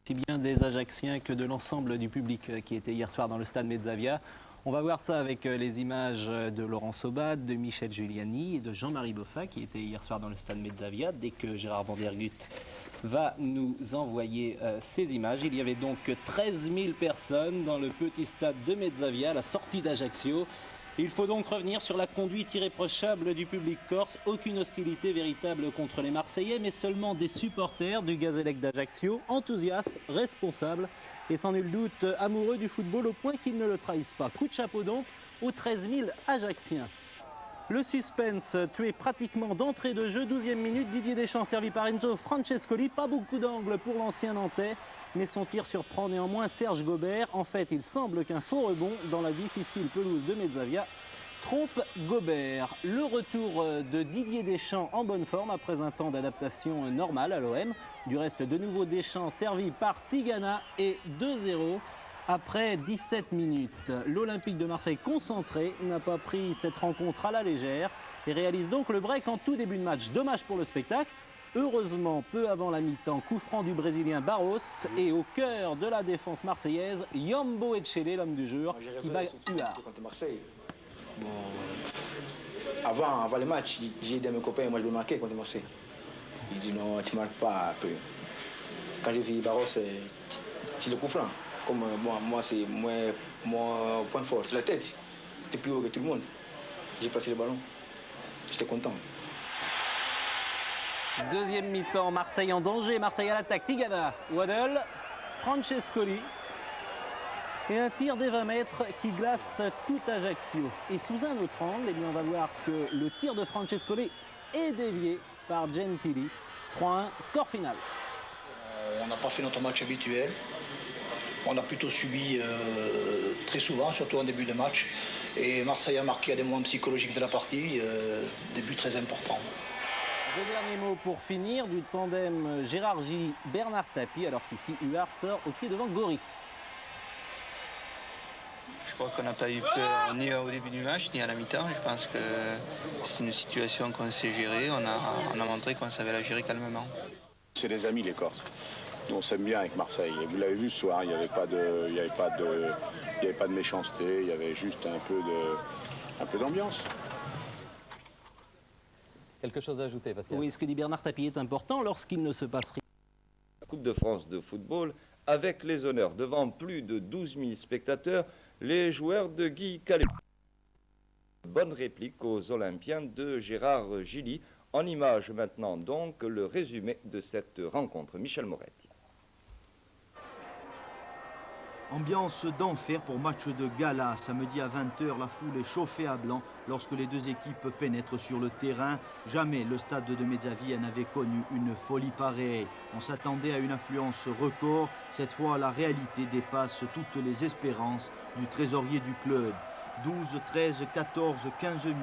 aussi bien des Ajacciens que de l'ensemble du public qui était hier soir dans le stade Mezzavia. On va voir ça avec les images de Laurent Sobat, de Michel Giuliani et de Jean-Marie Boffa qui était hier soir dans le stade Mezzavia. Dès que Gérard Vandergut va nous envoyer ces images. Il y avait donc 13 000 personnes dans le petit stade de Mezzavia, à la sortie d'Ajaccio. Il faut donc revenir sur la conduite irréprochable du public corse. Aucune hostilité véritable contre les Marseillais, mais seulement des supporters du Gazélec d'Ajaccio, enthousiastes, responsables et sans nul doute amoureux du football au point qu'ils ne le trahissent pas. Coup de chapeau donc aux 13 000 Ajacciens. Le suspense tué pratiquement d'entrée de jeu, 12e minute, Didier Deschamps servi par Enzo Francescoli, pas beaucoup d'angle pour l'ancien Nantais, mais son tir surprend néanmoins Serge Gobert. En fait, il semble qu'un faux rebond dans la difficile pelouse de Mezzavia trompe Gobert. Le retour de Didier Deschamps en bonne forme après un temps d'adaptation normal à l'OM. Du reste, de nouveau Deschamps servi par Tigana et 2-0. Après 17 minutes, l'Olympique de Marseille concentré n'a pas pris cette rencontre à la légère et réalise donc le break en tout début de match. Dommage pour le spectacle. Heureusement, peu avant la mi-temps, coup franc du Brésilien Barros et au cœur de la défense marseillaise, Yambo Etchele, l'homme du jour, qui bat Huard. Contre Marseille. Bon, avant le match, j'ai dit à mes copains, moi je vais marquer contre Marseille. Il dit non, tu ne marques pas. Quand j'ai vu Barros, c'est le coup franc. Comme moi c'est mon point fort, c'est la tête. C'était plus haut que tout le monde. J'ai passé le ballon. J'étais content. Deuxième mi-temps, Marseille en danger. Marseille à l'attaque. Tigana, Waddle, Francescoli. Et un tir des 20 mètres qui glace tout Ajaccio. Et sous un autre angle, eh bien, on va voir que le tir de Francescoli est dévié par Gentili. 3-1, score final. On n'a pas fait notre match habituel. On a plutôt subi très souvent, surtout en début de match. Et Marseille a marqué à des moments psychologiques de la partie, début très important. Deux derniers mots pour finir du tandem Gérard Gilly-Bernard Tapie, alors qu'ici Huard sort au pied devant Gori. Je crois qu'on n'a pas eu peur ni au début du match, ni à la mi-temps. Je pense que c'est une situation qu'on sait gérer. On a montré qu'on savait la gérer calmement. C'est des amis les Corses. On s'aime bien avec Marseille. Et vous l'avez vu ce soir, il n'y avait pas de méchanceté, il y avait juste un peu d'ambiance. Quelque chose à ajouter, Pascal? Oui, ce que dit Bernard Tapie est important lorsqu'il ne se passe rien. La Coupe de France de football, avec les honneurs devant plus de 12 000 spectateurs, les joueurs de Guy Calais. Bonne réplique aux Olympiens de Gérard Gilly. En image maintenant donc le résumé de cette rencontre. Michel Moretti. Ambiance d'enfer pour match de gala. Samedi à 20h, la foule est chauffée à blanc lorsque les deux équipes pénètrent sur le terrain. Jamais le stade de Mezzavia n'avait connu une folie pareille. On s'attendait à une affluence record. Cette fois, la réalité dépasse toutes les espérances du trésorier du club. 12, 13, 14, 15 000.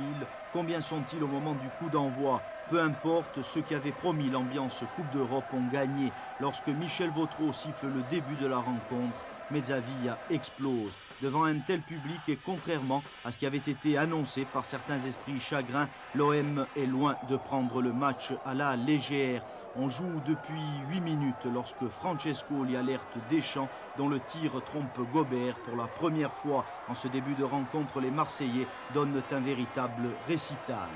Combien sont-ils au moment du coup d'envoi? Peu importe, ceux qui avaient promis l'ambiance Coupe d'Europe ont gagné. Lorsque Michel Vautreau siffle le début de la rencontre, Mezzavia explose. Devant un tel public et contrairement à ce qui avait été annoncé par certains esprits chagrins, l'OM est loin de prendre le match à la légère. On joue depuis 8 minutes lorsque Francescoli alerte Deschamps dont le tir trompe Gobert. Pour la première fois en ce début de rencontre, les Marseillais donnent un véritable récital.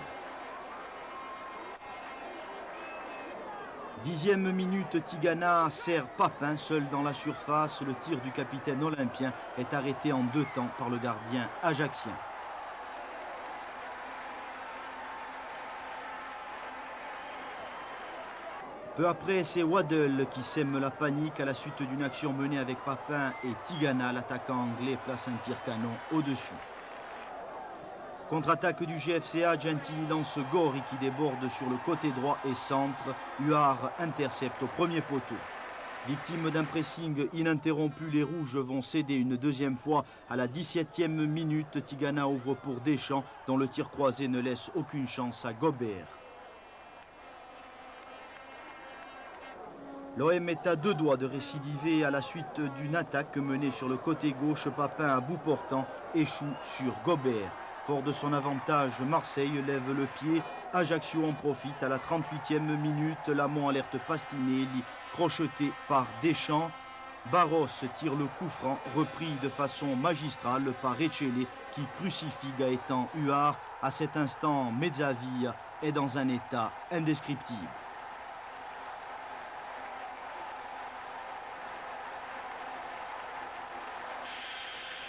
10e minute, Tigana sert Papin seul dans la surface. Le tir du capitaine olympien est arrêté en 2 temps par le gardien ajaccien. Peu après, c'est Waddle qui sème la panique à la suite d'une action menée avec Papin et Tigana, l'attaquant anglais, place un tir canon au-dessus. Contre-attaque du GFCA, Gentili lance Gori qui déborde sur le côté droit et centre. Huard intercepte au premier poteau. Victime d'un pressing ininterrompu, les Rouges vont céder une deuxième fois à la 17e minute. Tigana ouvre pour Deschamps, dont le tir croisé ne laisse aucune chance à Gobert. L'OM est à 2 doigts de récidiver à la suite d'une attaque menée sur le côté gauche. Papin à bout portant échoue sur Gobert. Fort de son avantage, Marseille lève le pied. Ajaccio en profite à la 38e minute. Lamont alerte Pastinelli, crocheté par Deschamps. Barros tire le coup franc, repris de façon magistrale par Echele qui crucifie Gaëtan Huard. À cet instant, Mezzavia est dans un état indescriptible.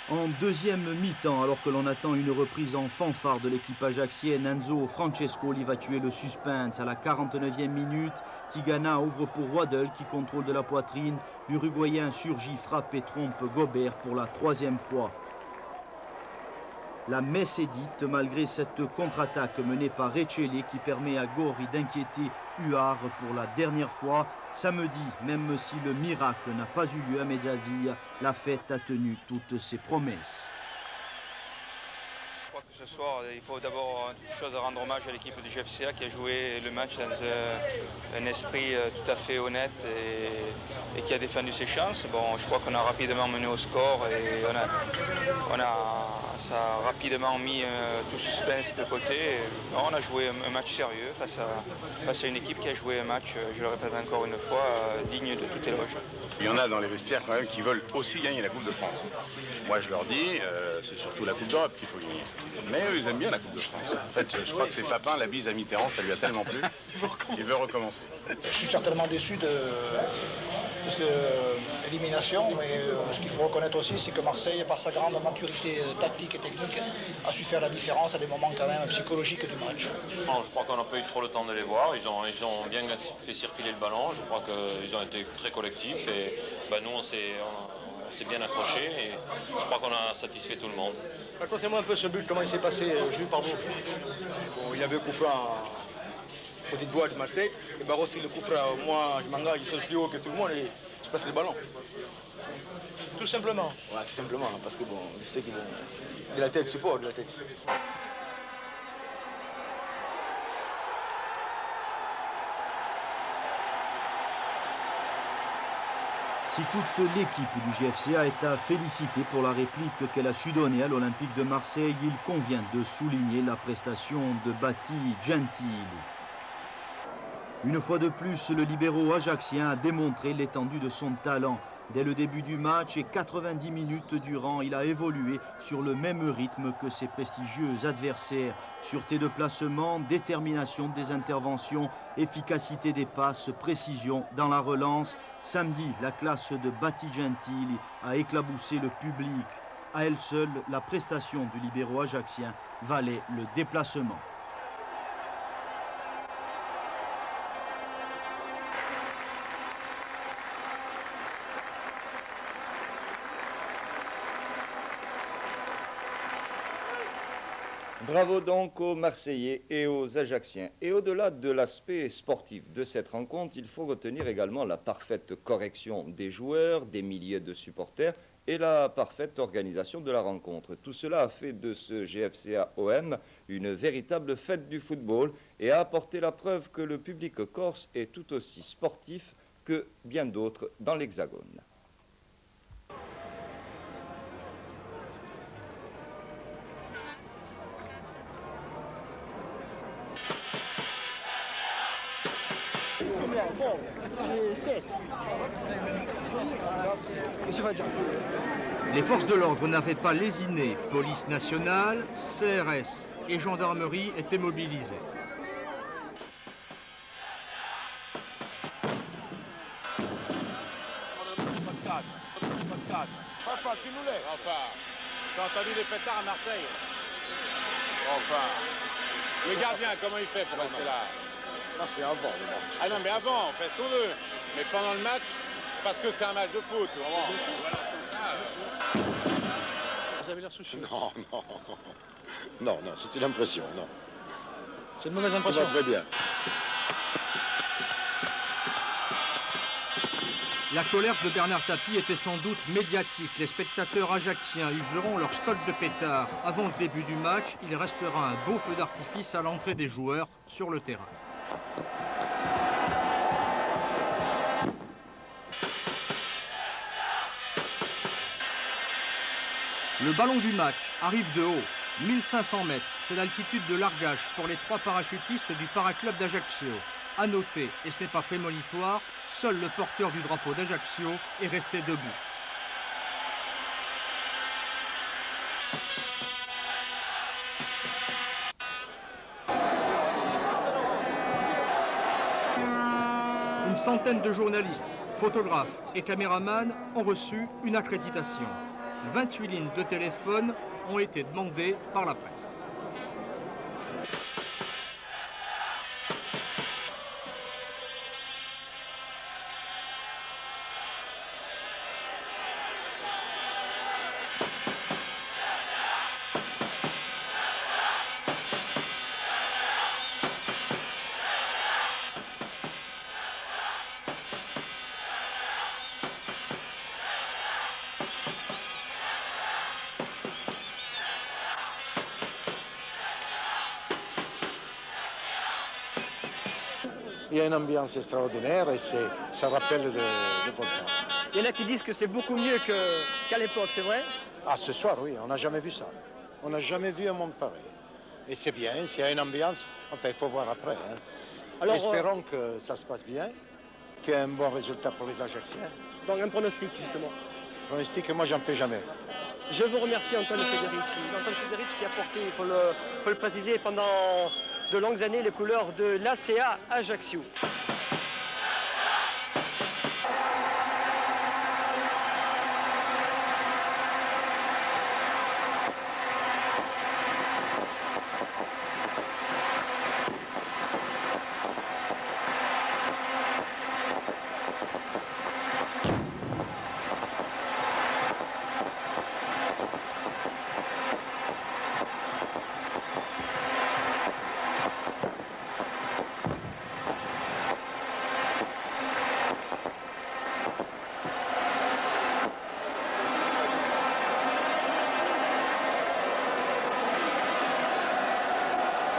En deuxième mi-temps, alors que l'on attend une reprise en fanfare de l'équipe ajaxienne, Enzo Francescoli va tuer le suspense. À la 49e minute, Tigana ouvre pour Waddle qui contrôle de la poitrine. L'Uruguayen surgit, frappe et trompe Gobert pour la 3e fois. La messe est dite malgré cette contre-attaque menée par Echele qui permet à Gori d'inquiéter Huard pour la dernière fois. Samedi, même si le miracle n'a pas eu lieu à Mezzavia, la fête a tenu toutes ses promesses. Je crois que ce soir, il faut d'abord rendre hommage à l'équipe du GFCA qui a joué le match dans un esprit tout à fait honnête et qui a défendu ses chances. Bon, je crois qu'on a rapidement mené au score et ça a rapidement mis tout suspense de côté. On a joué un match sérieux face à une équipe qui a joué un match, je le répète encore une fois, digne de tout éloge. Il y en a dans les vestiaires quand même qui veulent aussi gagner la Coupe de France. Moi je leur dis, c'est surtout la Coupe d'Europe qu'il faut gagner. Mais eux ils aiment bien la Coupe de France. En fait, je crois que c'est Papin, la bise à Mitterrand, ça lui a tellement plu qu'il veut recommencer. Je suis certainement déçu de l'élimination, mais ce qu'il faut reconnaître aussi, c'est que Marseille, par sa grande maturité tactique et technique, a su faire la différence à des moments quand même psychologiques du match. Non, je crois qu'on n'a pas eu trop le temps de les voir. Ils ont bien fait circuler le ballon. Je crois qu'ils ont été très collectifs et nous on s'est bien accroché et je crois qu'on a satisfait tout le monde. Racontez-moi un peu ce but, comment il s'est passé, vu par vous. Bon, il avait le coup franc en petite voie de Marseille, et Barros il le coup franc, moi je m'engage, je saute plus haut que tout le monde et je passe le ballon. Tout simplement. Ouais, tout simplement, parce que bon, je sais qu'il de la tête, support de la tête. Si toute l'équipe du GFCA est à féliciter pour la réplique qu'elle a su donner à l'Olympique de Marseille, il convient de souligner la prestation de Bati Gentili. Une fois de plus, le libéro ajaxien a démontré l'étendue de son talent. Dès le début du match et 90 minutes durant, il a évolué sur le même rythme que ses prestigieux adversaires. Sûreté de placement, détermination des interventions, efficacité des passes, précision dans la relance. Samedi, la classe de Bati Gentili a éclaboussé le public. À elle seule, la prestation du libéro ajaxien valait le déplacement. Bravo donc aux Marseillais et aux Ajacciens. Et au-delà de l'aspect sportif de cette rencontre, il faut retenir également la parfaite correction des joueurs, des milliers de supporters et la parfaite organisation de la rencontre. Tout cela a fait de ce GFCA-OM une véritable fête du football et a apporté la preuve que le public corse est tout aussi sportif que bien d'autres dans l'Hexagone. Les forces de l'ordre n'avaient pas lésiné. Police nationale, CRS et gendarmerie étaient mobilisés. T'as entendu les pétards à Marseille? Enfin, le gardien, comment il fait pour rester là? Non, c'est avant. Ah non, mais avant, on fait ce qu'on veut. Mais pendant le match, parce que c'est un match de foot. Vous avez l'air soucieux. Non, non. Non, non, c'est une impression, non. C'est une mauvaise impression. Ça va très bien. La colère de Bernard Tapie était sans doute médiatique. Les spectateurs ajacciens useront leur stock de pétards. Avant le début du match, il restera un beau feu d'artifice à l'entrée des joueurs sur le terrain. Le ballon du match arrive de haut, 1500 mètres. C'est l'altitude de largage pour les 3 parachutistes du Paraclub d'Ajaccio. À noter, et ce n'est pas prémonitoire, Seul le porteur du drapeau d'Ajaccio est resté debout. Une centaine de journalistes, photographes et caméramans ont reçu une accréditation. 28 lignes de téléphone ont été demandées par la presse. Il y a une ambiance extraordinaire et ça rappelle le bon temps. Il y en a qui disent que c'est beaucoup mieux qu'à l'époque, c'est vrai? Ah, ce soir, oui, on n'a jamais vu ça. On n'a jamais vu un monde pareil. Et c'est bien, s'il y a une ambiance, enfin, il faut voir après. Hein. Alors, espérons que ça se passe bien, qu'il y ait un bon résultat pour les Ajacciens. Donc un pronostic, justement. Pronostic, moi, j'en fais jamais. Je vous remercie, Antoine Federici. Antoine Federici qui a porté, il faut le préciser, pendant de longues années les couleurs de l'ACA Ajaccio.